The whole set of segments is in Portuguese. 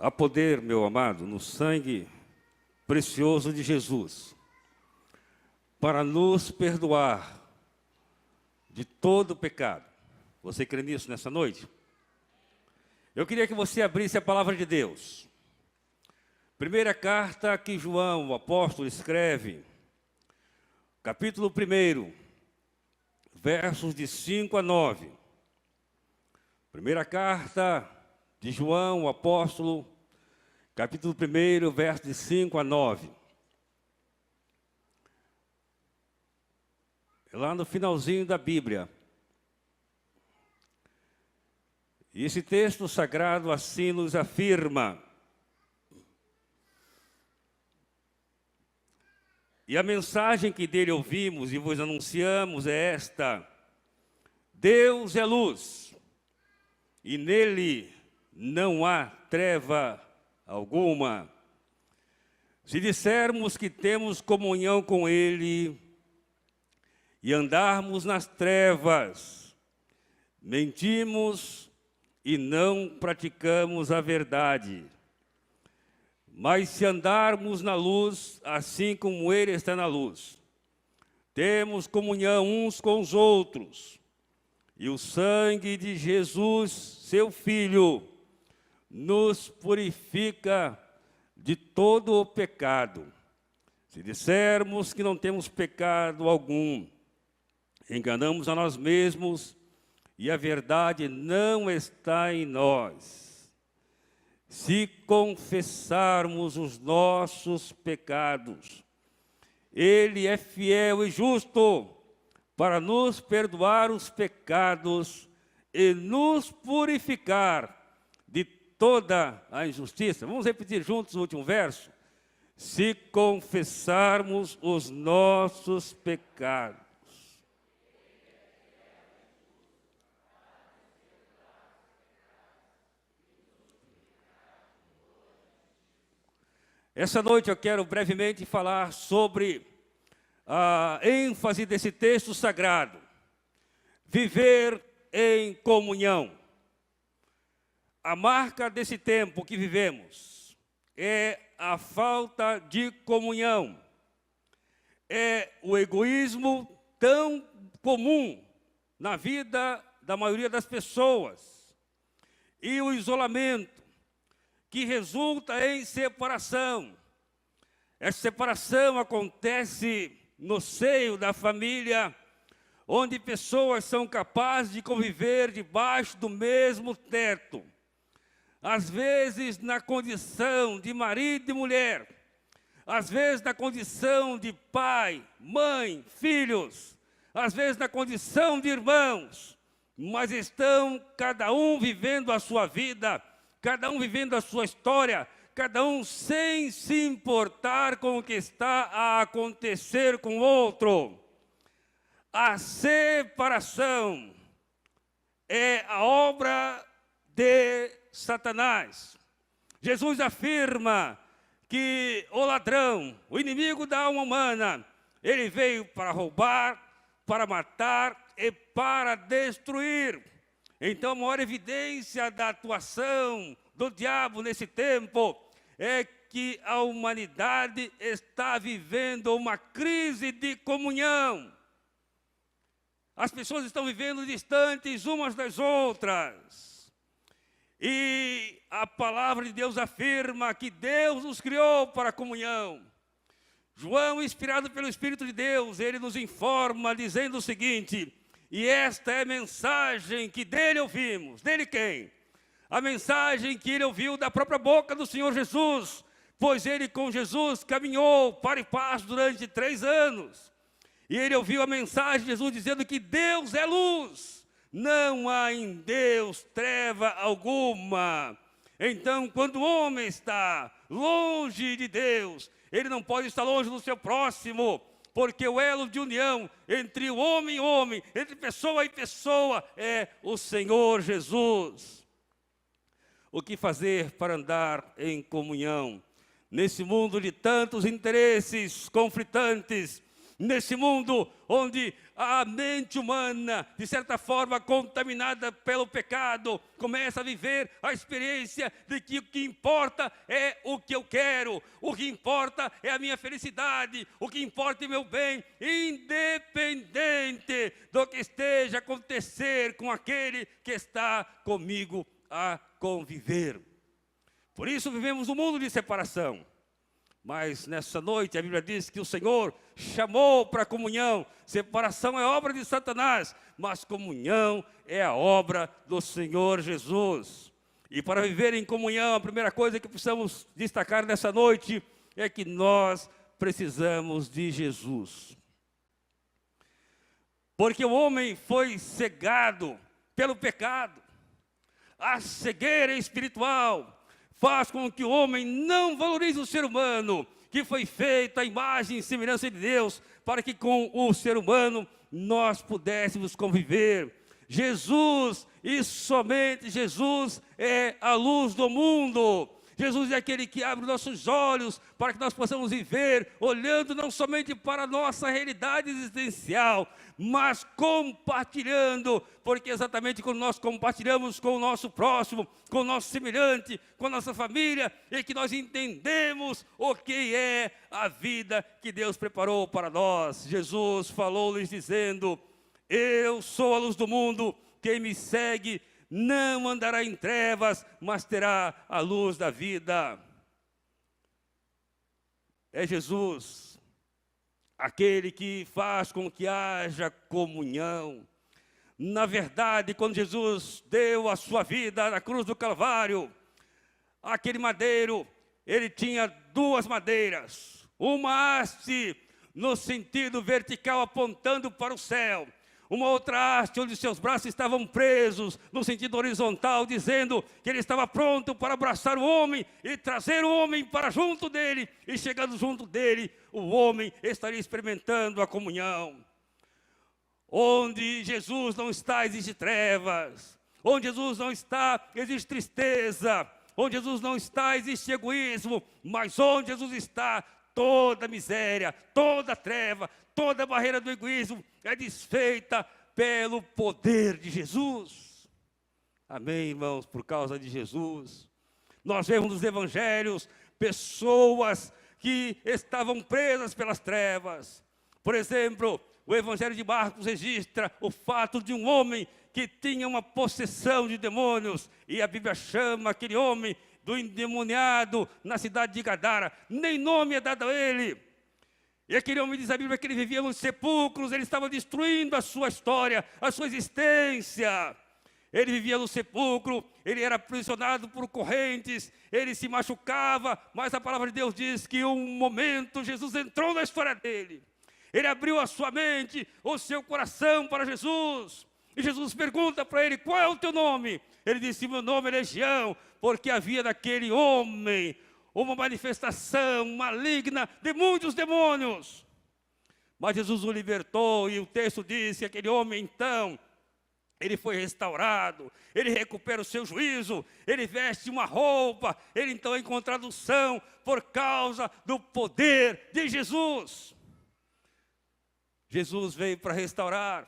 Há poder, meu amado, no sangue precioso de Jesus, para nos perdoar de todo pecado. Você crê nisso nessa noite? Eu queria que você abrisse a palavra de Deus. Primeira carta que João, o apóstolo, escreve, capítulo 1, versos de 5 a 9. Primeira carta de João, o apóstolo, capítulo 1, versos de 5 a 9. É lá no finalzinho da Bíblia. E esse texto sagrado assim nos afirma. E a mensagem que dele ouvimos e vos anunciamos é esta: Deus é luz, e nele não há treva alguma. Se dissermos que temos comunhão com ele e andarmos nas trevas, mentimos e não praticamos a verdade. Mas se andarmos na luz, assim como ele está na luz, temos comunhão uns com os outros, e o sangue de Jesus, seu Filho, nos purifica de todo o pecado. Se dissermos que não temos pecado algum, enganamos a nós mesmos e a verdade não está em nós. Se confessarmos os nossos pecados, ele é fiel e justo para nos perdoar os pecados e nos purificar de toda a injustiça. Vamos repetir juntos o último verso? Se confessarmos os nossos pecados. Essa noite eu quero brevemente falar sobre a ênfase desse texto sagrado. Viver em comunhão. A marca desse tempo que vivemos é a falta de comunhão. É o egoísmo tão comum na vida da maioria das pessoas. E o isolamento, que resulta em separação. Essa separação acontece no seio da família, onde pessoas são capazes de conviver debaixo do mesmo teto. Às vezes na condição de marido e mulher, às vezes na condição de pai, mãe, filhos, às vezes na condição de irmãos, mas estão cada um vivendo a sua vida, cada um vivendo a sua história, cada um sem se importar com o que está a acontecer com o outro. A separação é a obra de Satanás. Jesus afirma que o ladrão, o inimigo da alma humana, ele veio para roubar, para matar e para destruir. Então, a maior evidência da atuação do diabo nesse tempo é que a humanidade está vivendo uma crise de comunhão. As pessoas estão vivendo distantes umas das outras. E a palavra de Deus afirma que Deus nos criou para a comunhão. João, inspirado pelo Espírito de Deus, ele nos informa dizendo o seguinte: e esta é a mensagem que dele ouvimos. Dele quem? A mensagem que ele ouviu da própria boca do Senhor Jesus, pois ele com Jesus caminhou para e passo durante 3 anos. E ele ouviu a mensagem de Jesus dizendo que Deus é luz, não há em Deus treva alguma. Então, quando o homem está longe de Deus, ele não pode estar longe do seu próximo, porque o elo de união entre o homem e homem, entre pessoa e pessoa, é o Senhor Jesus. O que fazer para andar em comunhão? Nesse mundo de tantos interesses conflitantes, Nesse mundo onde a mente humana, de certa forma contaminada pelo pecado, começa a viver a experiência de que o que importa é o que eu quero, o que importa é a minha felicidade, o que importa é o meu bem, independente do que esteja a acontecer com aquele que está comigo a conviver. Por isso vivemos um mundo de separação. Mas nessa noite a Bíblia diz que o Senhor chamou para a comunhão. Separação é obra de Satanás, mas comunhão é a obra do Senhor Jesus. E para viver em comunhão, a primeira coisa que precisamos destacar nessa noite é que nós precisamos de Jesus. Porque o homem foi cegado pelo pecado. A cegueira espiritual faz com que o homem não valorize o ser humano, que foi feito à imagem e semelhança de Deus, para que com o ser humano nós pudéssemos conviver. Jesus, e somente Jesus, é a luz do mundo. Jesus é aquele que abre nossos olhos para que nós possamos viver, olhando não somente para a nossa realidade existencial, mas compartilhando, porque exatamente quando nós compartilhamos com o nosso próximo, com o nosso semelhante, com a nossa família, é que nós entendemos o que é a vida que Deus preparou para nós. Jesus falou-lhes dizendo: eu sou a luz do mundo, quem me segue não andará em trevas, mas terá a luz da vida. É Jesus, aquele que faz com que haja comunhão. Na verdade, quando Jesus deu a sua vida na cruz do Calvário, aquele madeiro, ele tinha duas madeiras. Uma haste no sentido vertical apontando para o céu. Uma outra haste onde seus braços estavam presos no sentido horizontal, dizendo que ele estava pronto para abraçar o homem e trazer o homem para junto dele. E chegando junto dele, o homem estaria experimentando a comunhão. Onde Jesus não está, existe trevas. Onde Jesus não está, existe tristeza. Onde Jesus não está, existe egoísmo. Mas onde Jesus está, toda miséria, toda treva, toda barreira do egoísmo é desfeita pelo poder de Jesus. Amém, irmãos? Por causa de Jesus. Nós vemos nos evangelhos pessoas que estavam presas pelas trevas. Por exemplo, o evangelho de Marcos registra o fato de um homem que tinha uma possessão de demônios. E a Bíblia chama aquele homem do endemoniado na cidade de Gadara. Nem nome é dado a ele. E aquele homem, diz a Bíblia, que ele vivia nos sepulcros, ele estava destruindo a sua história, a sua existência. Ele vivia no sepulcro, ele era aprisionado por correntes, ele se machucava, mas a palavra de Deus diz que um momento Jesus entrou na história dele. Ele abriu a sua mente, o seu coração para Jesus. E Jesus pergunta para ele: qual é o teu nome? Ele disse: meu nome é Legião, porque havia naquele homem uma manifestação maligna de muitos demônios. Mas Jesus o libertou, e o texto diz que aquele homem então, ele foi restaurado, ele recupera o seu juízo, ele veste uma roupa, ele então é encontrado são por causa do poder de Jesus. Jesus veio para restaurar.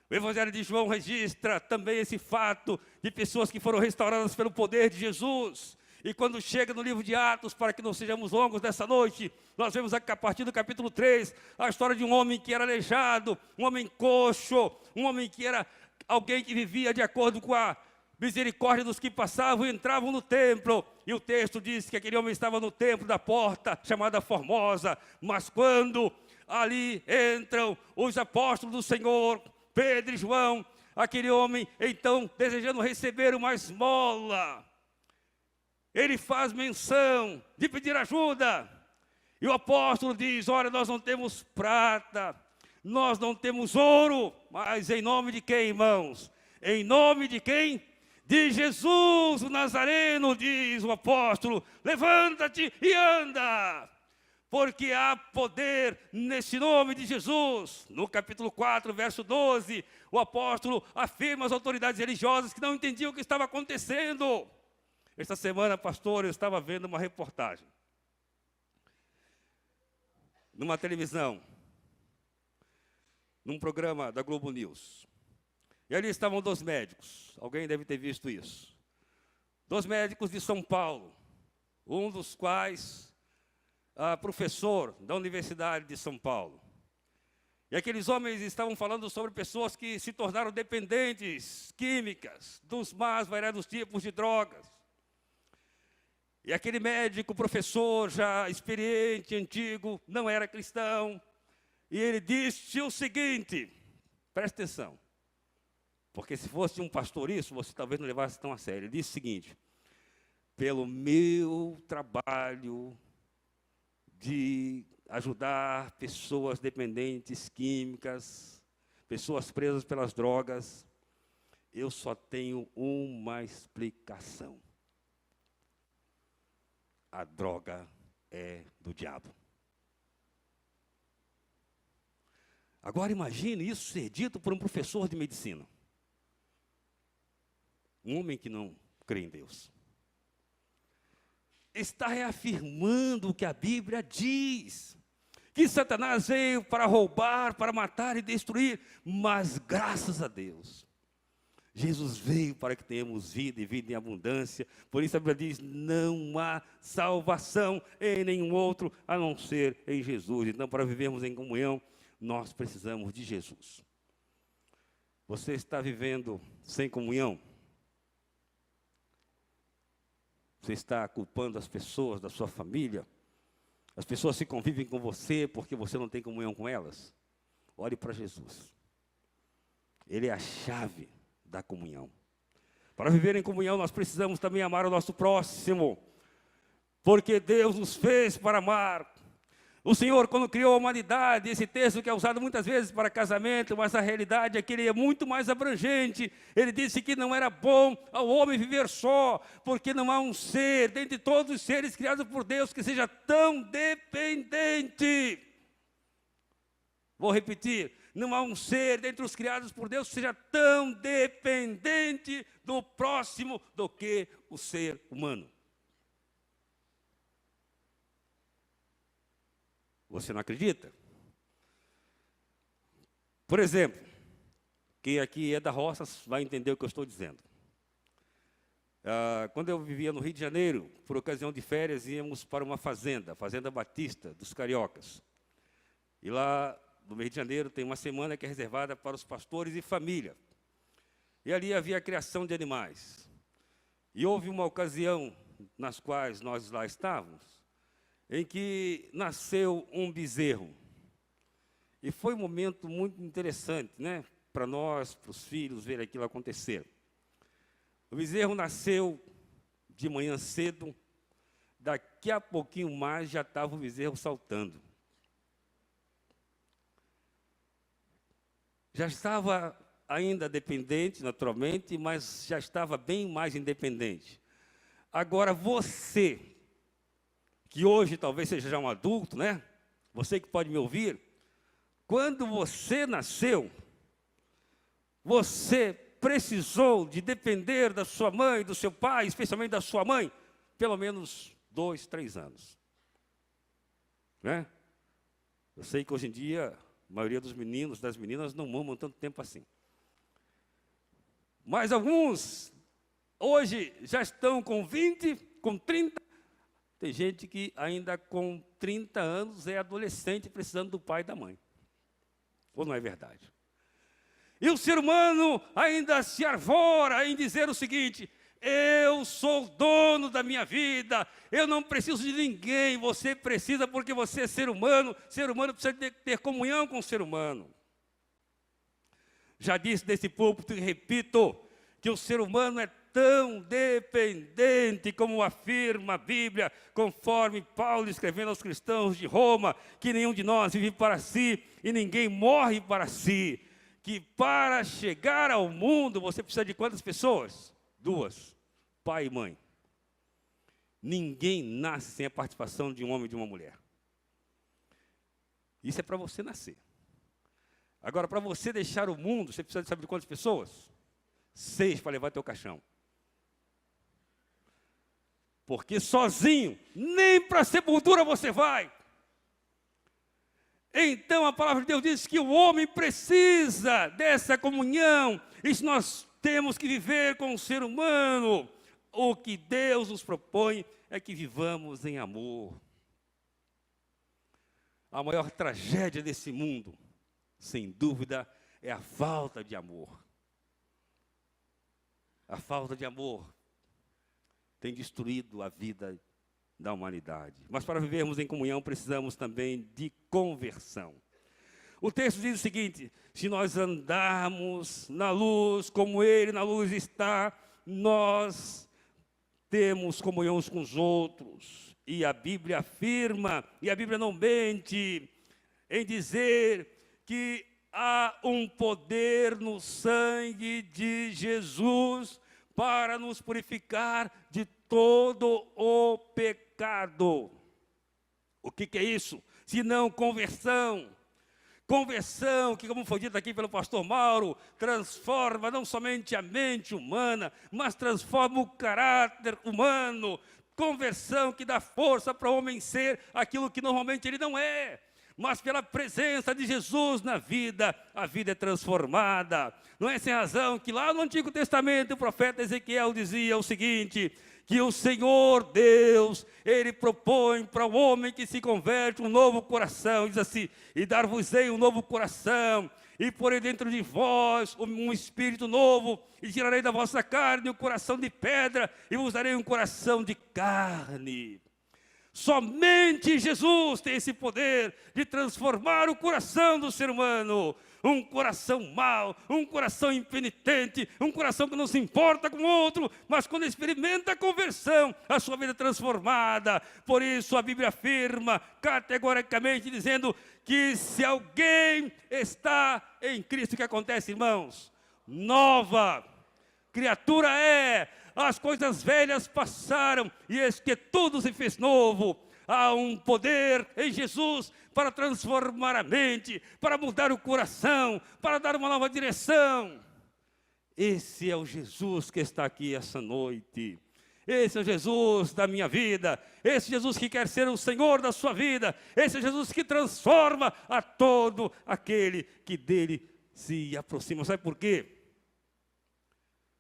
O Evangelho de João registra também esse fato de pessoas que foram restauradas pelo poder de Jesus. E quando chega no livro de Atos, para que não sejamos longos nessa noite, nós vemos a partir do capítulo 3, a história de um homem que era aleijado, um homem coxo, um homem que era alguém que vivia de acordo com a misericórdia dos que passavam e entravam no templo. E o texto diz que aquele homem estava no templo da porta, chamada Formosa. Mas quando ali entram os apóstolos do Senhor, Pedro e João, aquele homem, então, desejando receber uma esmola, ele faz menção de pedir ajuda. E o apóstolo diz: olha, nós não temos prata, nós não temos ouro, mas em nome de quem, irmãos? Em nome de quem? De Jesus o Nazareno, diz o apóstolo, levanta-te e anda. Porque há poder nesse nome de Jesus. No capítulo 4, verso 12, o apóstolo afirma às autoridades religiosas que não entendiam o que estava acontecendo. Esta semana, pastor, eu estava vendo uma reportagem numa televisão. num programa da Globo News. E ali estavam 2 médicos, alguém deve ter visto isso. 2 médicos de São Paulo, um dos quais professor da Universidade de São Paulo. E aqueles homens estavam falando sobre pessoas que se tornaram dependentes químicas dos mais variados tipos de drogas. E aquele médico, professor, já experiente, antigo, não era cristão. E ele disse o seguinte, presta atenção, porque se fosse um pastor isso, você talvez não levasse tão a sério. Ele disse o seguinte: pelo meu trabalho de ajudar pessoas dependentes químicas, pessoas presas pelas drogas, eu só tenho uma explicação. A droga é do diabo. Agora imagine isso ser dito por um professor de medicina. Um homem que não crê em Deus. Está reafirmando o que a Bíblia diz. Que Satanás veio para roubar, para matar e destruir. Mas graças a Deus, Jesus veio para que tenhamos vida e vida em abundância. Por isso a Bíblia diz, não há salvação em nenhum outro, a não ser em Jesus. Então, para vivermos em comunhão, nós precisamos de Jesus. Você está vivendo sem comunhão? Você está culpando as pessoas da sua família? As pessoas que convivem com você porque você não tem comunhão com elas? Olhe para Jesus. Ele é a chave da comunhão. Para viver em comunhão, nós precisamos também amar o nosso próximo, porque Deus nos fez para amar. O Senhor, quando criou a humanidade, esse texto que é usado muitas vezes para casamento, mas a realidade é que ele é muito mais abrangente. Ele disse que não era bom ao homem viver só, porque não há um ser, dentre todos os seres criados por Deus, que seja tão dependente. Vou repetir, não há um ser dentre os criados por Deus que seja tão dependente do próximo do que o ser humano. Você não acredita? Por exemplo, quem aqui é da roça vai entender o que eu estou dizendo. Quando eu vivia no Rio de Janeiro, por ocasião de férias, íamos para uma fazenda, a Fazenda Batista, dos Cariocas. E lá, no Rio de Janeiro, tem uma semana que é reservada para os pastores e família. E ali havia a criação de animais. E houve uma ocasião nas quais nós lá estávamos, em que nasceu um bezerro. E foi um momento muito interessante, né, para nós, para os filhos, ver aquilo acontecer. O bezerro nasceu de manhã cedo, daqui a pouquinho mais já estava o bezerro saltando. Já estava ainda dependente, naturalmente, mas já estava bem mais independente. Agora você, que hoje talvez seja já um adulto, né? Você que pode me ouvir, quando você nasceu, você precisou de depender da sua mãe, do seu pai, especialmente da sua mãe, pelo menos 2, 3 anos. Né? Eu sei que hoje em dia, a maioria dos meninos, das meninas, não mamam tanto tempo assim. Mas alguns, hoje, já estão com 20, com 30. Tem gente que ainda com 30 anos é adolescente precisando do pai e da mãe. Ou não é verdade? E o ser humano ainda se arvora em dizer o seguinte: eu sou dono da minha vida, eu não preciso de ninguém. Você precisa porque você é ser humano precisa ter comunhão com o ser humano. Já disse desse púlpito e repito, que o ser humano é tão dependente, como afirma a Bíblia, conforme Paulo escrevendo aos cristãos de Roma, que nenhum de nós vive para si e ninguém morre para si, que para chegar ao mundo você precisa de quantas pessoas? 2, pai e mãe. Ninguém nasce sem a participação de um homem e de uma mulher. Isso é para você nascer. Agora, para você deixar o mundo, você precisa de saber de quantas pessoas? 6 para levar teu caixão. Porque sozinho, nem para a sepultura você vai. Então a palavra de Deus diz que o homem precisa dessa comunhão. E se nós temos que viver com o ser humano, o que Deus nos propõe é que vivamos em amor. A maior tragédia desse mundo, sem dúvida, é a falta de amor. A falta de amor tem destruído a vida da humanidade. Mas para vivermos em comunhão, precisamos também de conversão. O texto diz o seguinte: se nós andarmos na luz, como Ele na luz está, nós temos comunhão uns com os outros. E a Bíblia afirma, e a Bíblia não mente, em dizer que há um poder no sangue de Jesus para nos purificar de todo o pecado. O que é isso? Senão conversão. Conversão, que como foi dito aqui pelo pastor Mauro, transforma não somente a mente humana, mas transforma o caráter humano. Conversão que dá força para o homem ser aquilo que normalmente ele não é. Mas pela presença de Jesus na vida, a vida é transformada. Não é sem razão que lá no Antigo Testamento o profeta Ezequiel dizia o seguinte: que o Senhor Deus, Ele propõe para o homem que se converte um novo coração. Diz assim: e dar-vos-ei um novo coração, e porei dentro de vós um espírito novo, e tirarei da vossa carne um coração de pedra, e vos darei um coração de carne. Somente Jesus tem esse poder de transformar o coração do ser humano. Um coração mau, um coração impenitente, um coração que não se importa com o outro, mas quando experimenta a conversão, a sua vida é transformada. Por isso a Bíblia afirma categoricamente, dizendo que se alguém está em Cristo, o que acontece, irmãos? Nova criatura é. As coisas velhas passaram, e eis que tudo se fez novo. Há um poder em Jesus para transformar a mente, para mudar o coração, para dar uma nova direção. Esse é o Jesus que está aqui essa noite. Esse é o Jesus da minha vida. Esse é Jesus que quer ser o Senhor da sua vida. Esse é Jesus que transforma a todo aquele que dele se aproxima. Sabe por quê?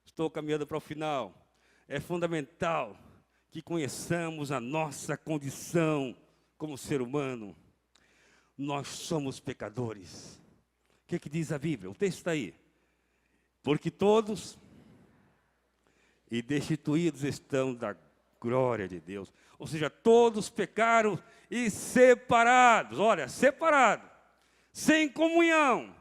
Estou caminhando para o final. É fundamental que conheçamos a nossa condição como ser humano. Nós somos pecadores. O que diz a Bíblia? O texto está aí. Porque todos e destituídos estão da glória de Deus. Ou seja, todos pecaram e separados. Olha, separados, sem comunhão.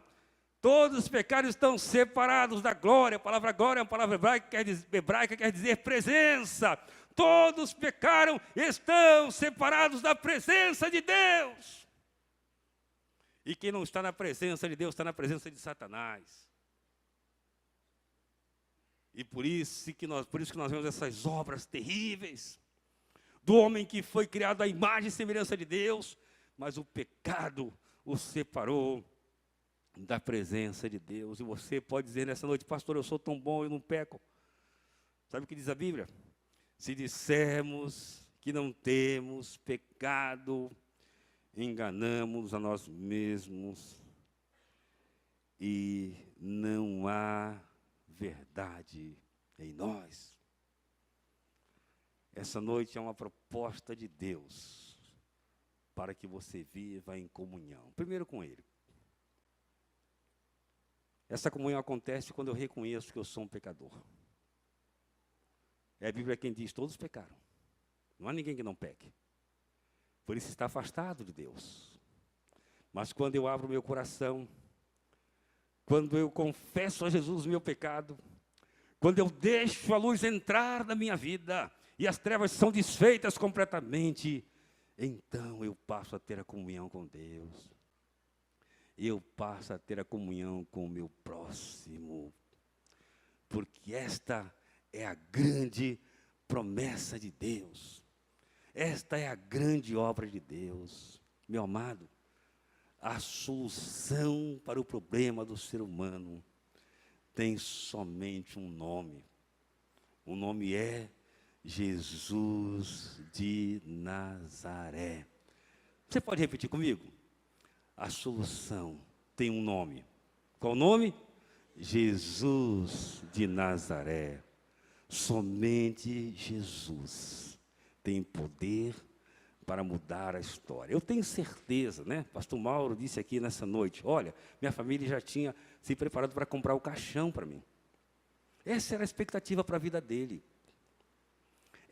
Todos os pecados estão separados da glória. A palavra glória é uma palavra hebraica, quer dizer presença. Todos pecaram e estão separados da presença de Deus. E quem não está na presença de Deus, está na presença de Satanás. E por isso que nós vemos essas obras terríveis do homem que foi criado à imagem e semelhança de Deus, mas o pecado o separou da presença de Deus. E você pode dizer nessa noite: pastor, eu sou tão bom, eu não peco. Sabe o que diz a Bíblia? Se dissermos que não temos pecado, enganamos a nós mesmos e não há verdade em nós. Essa noite é uma proposta de Deus para que você viva em comunhão, primeiro com Ele. Essa comunhão acontece quando eu reconheço que eu sou um pecador. É a Bíblia quem diz: todos pecaram. Não há ninguém que não peque. Por isso está afastado de Deus. Mas quando eu abro meu coração, quando eu confesso a Jesus o meu pecado, quando eu deixo a luz entrar na minha vida e as trevas são desfeitas completamente, então eu passo a ter a comunhão com Deus. Eu passo a ter a comunhão com o meu próximo. Porque esta é a grande promessa de Deus. Esta é a grande obra de Deus. Meu amado, a solução para o problema do ser humano tem somente um nome. O nome é Jesus de Nazaré. Você pode repetir comigo? A solução tem um nome. Qual o nome? Jesus de Nazaré. Somente Jesus tem poder para mudar a história. Eu tenho certeza, né? Pastor Mauro disse aqui nessa noite, olha, minha família já tinha se preparado para comprar o caixão para mim. Essa era a expectativa para a vida dele.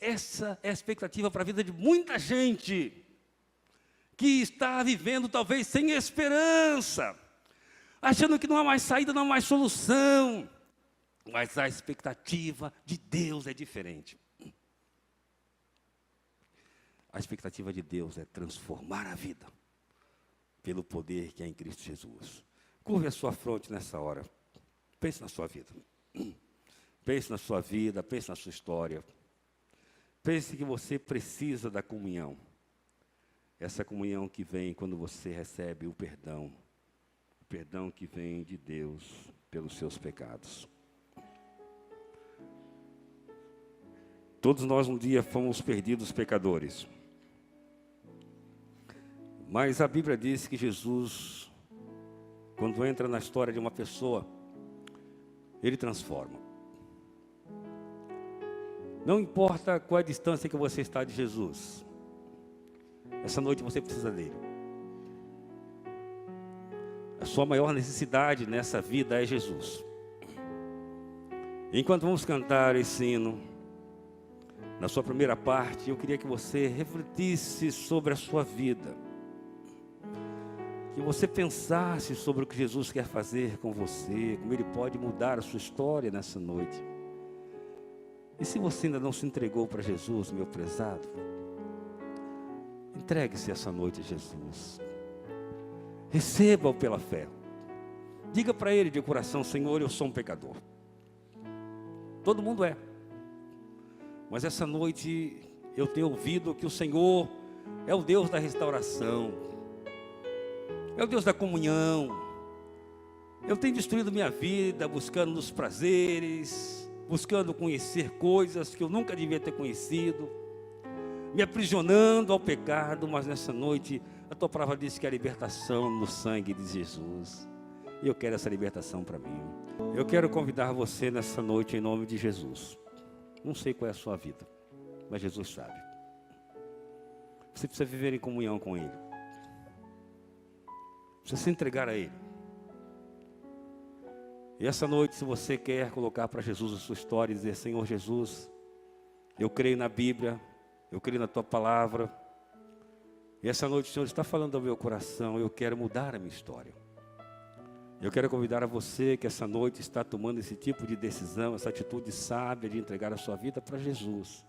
Essa é a expectativa para a vida de muita gente que está vivendo talvez sem esperança, achando que não há mais saída, não há mais solução. Mas a expectativa de Deus é diferente. A expectativa de Deus é transformar a vida pelo poder que há em Cristo Jesus. Curve a sua fronte nessa hora. Pense na sua vida. Pense na sua vida, pense na sua história. Pense que você precisa da comunhão. Essa comunhão que vem quando você recebe o perdão que vem de Deus pelos seus pecados. Todos nós um dia fomos perdidos pecadores. Mas a Bíblia diz que Jesus, quando entra na história de uma pessoa, Ele transforma. Não importa qual é a distância que você está de Jesus, essa noite você precisa dele. A sua maior necessidade nessa vida é Jesus. Enquanto vamos cantar esse hino, na sua primeira parte, eu queria que você refletisse sobre a sua vida. Que você pensasse sobre o que Jesus quer fazer com você, como Ele pode mudar a sua história nessa noite. E se você ainda não se entregou para Jesus, meu prezado, entregue-se essa noite a Jesus. Receba-o pela fé. Diga para Ele de coração, Senhor, eu sou um pecador. Todo mundo é. Mas essa noite eu tenho ouvido que o Senhor é o Deus da restauração. É o Deus da comunhão. Eu tenho destruído minha vida buscando nos prazeres, buscando conhecer coisas que eu nunca devia ter conhecido, me aprisionando ao pecado, mas nessa noite a tua palavra diz que a libertação no sangue de Jesus. E eu quero essa libertação para mim. Eu quero convidar você nessa noite em nome de Jesus. Não sei qual é a sua vida, mas Jesus sabe. Você precisa viver em comunhão com Ele. Precisa se entregar a Ele. E essa noite, se você quer colocar para Jesus a sua história e dizer, Senhor Jesus, eu creio na Bíblia, eu creio na Tua Palavra, e essa noite o Senhor está falando ao meu coração, eu quero mudar a minha história. Eu quero convidar a você que essa noite está tomando esse tipo de decisão, essa atitude sábia de entregar a sua vida para Jesus.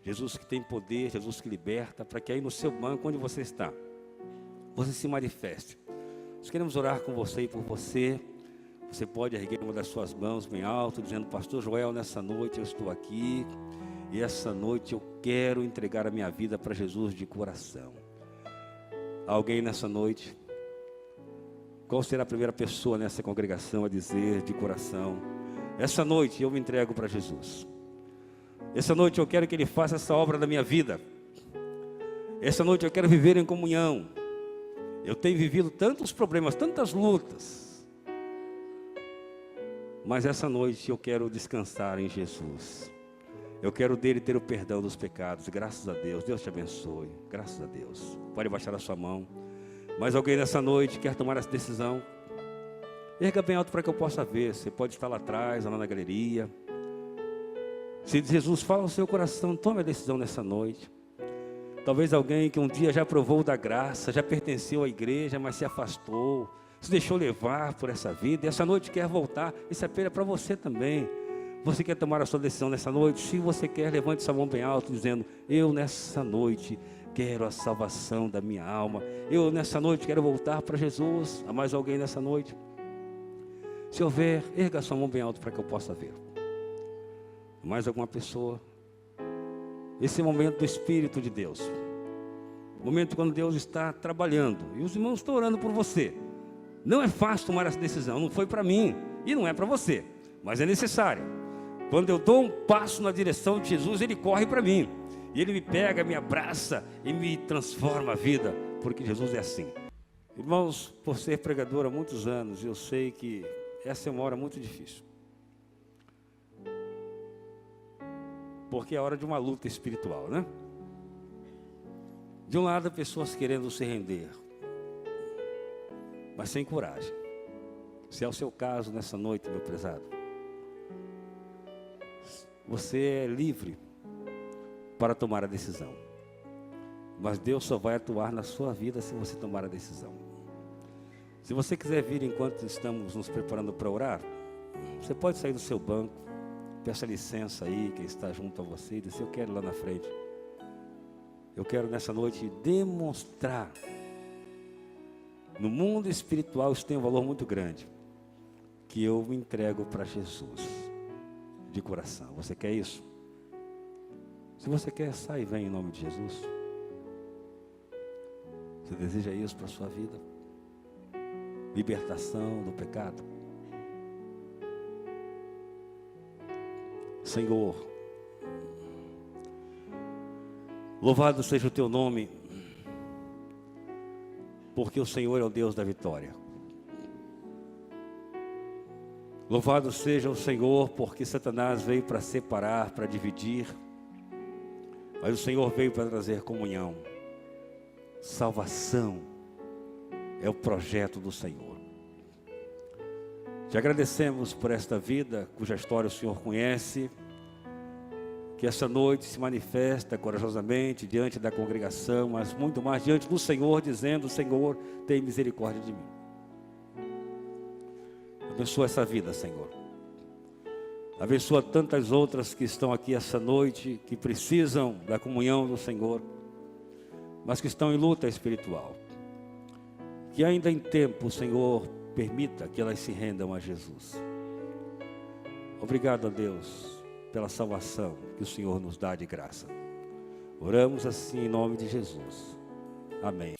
Jesus que tem poder, Jesus que liberta, para que aí no seu banco, onde você está, você se manifeste. Nós queremos orar com você e por você. Você pode erguer uma das suas mãos bem alto, dizendo, Pastor Joel, nessa noite eu estou aqui, e essa noite eu quero entregar a minha vida para Jesus de coração. Alguém nessa noite? Qual será a primeira pessoa nessa congregação a dizer de coração, essa noite eu me entrego para Jesus. Essa noite eu quero que Ele faça essa obra da minha vida. Essa noite eu quero viver em comunhão. Eu tenho vivido tantos problemas, tantas lutas. Mas essa noite eu quero descansar em Jesus. Eu quero dele ter o perdão dos pecados. Graças a Deus. Deus te abençoe. Graças a Deus. Pode baixar a sua mão. Mas alguém nessa noite quer tomar essa decisão? Erga bem alto para que eu possa ver. Você pode estar lá atrás, lá na galeria. Se Jesus fala ao seu coração, tome a decisão nessa noite. Talvez alguém que um dia já provou da graça, já pertenceu à igreja, mas se afastou, se deixou levar por essa vida, e essa noite quer voltar. Esse apelo é para você também. Você quer tomar a sua decisão nessa noite? Se você quer, levante sua mão bem alto, dizendo, eu nessa noite quero a salvação da minha alma. Eu nessa noite quero voltar para Jesus. Há mais alguém nessa noite? Se houver, erga sua mão bem alto para que eu possa ver. Mais alguma pessoa? Esse é o momento do Espírito de Deus. O momento quando Deus está trabalhando. E os irmãos estão orando por você. Não é fácil tomar essa decisão. Não foi para mim. E não é para você. Mas é necessário. Quando eu dou um passo na direção de Jesus, Ele corre para mim. E Ele me pega, me abraça e me transforma a vida. Porque Jesus é assim. Irmãos, por ser pregador há muitos anos, eu sei que essa é uma hora muito difícil. Porque é a hora de uma luta espiritual, né? De um lado, pessoas querendo se render, mas sem coragem. Se é o seu caso nessa noite, meu prezado, você é livre para tomar a decisão. Mas Deus só vai atuar na sua vida se você tomar a decisão. Se você quiser vir enquanto estamos nos preparando para orar, você pode sair do seu banco, peça licença aí, quem está junto a você, e dizer: eu quero ir lá na frente. Eu quero nessa noite demonstrar. No mundo espiritual isso tem um valor muito grande, que eu me entrego para Jesus, de coração. Você quer isso? Se você quer, sai e vem em nome de Jesus. Você deseja isso para a sua vida? Libertação do pecado. Senhor, louvado seja o teu nome, porque o Senhor é o Deus da vitória. Louvado seja o Senhor, porque Satanás veio para separar, para dividir, mas o Senhor veio para trazer comunhão. Salvação é o projeto do Senhor. Te agradecemos por esta vida, cuja história o Senhor conhece, que essa noite se manifesta corajosamente diante da congregação, mas muito mais diante do Senhor, dizendo: Senhor, tem misericórdia de mim. Abençoa essa vida, Senhor. Abençoa tantas outras que estão aqui essa noite, que precisam da comunhão do Senhor, mas que estão em luta espiritual. Que ainda em tempo o Senhor permita que elas se rendam a Jesus. Obrigado a Deus pela salvação que o Senhor nos dá de graça. Oramos assim em nome de Jesus. Amém.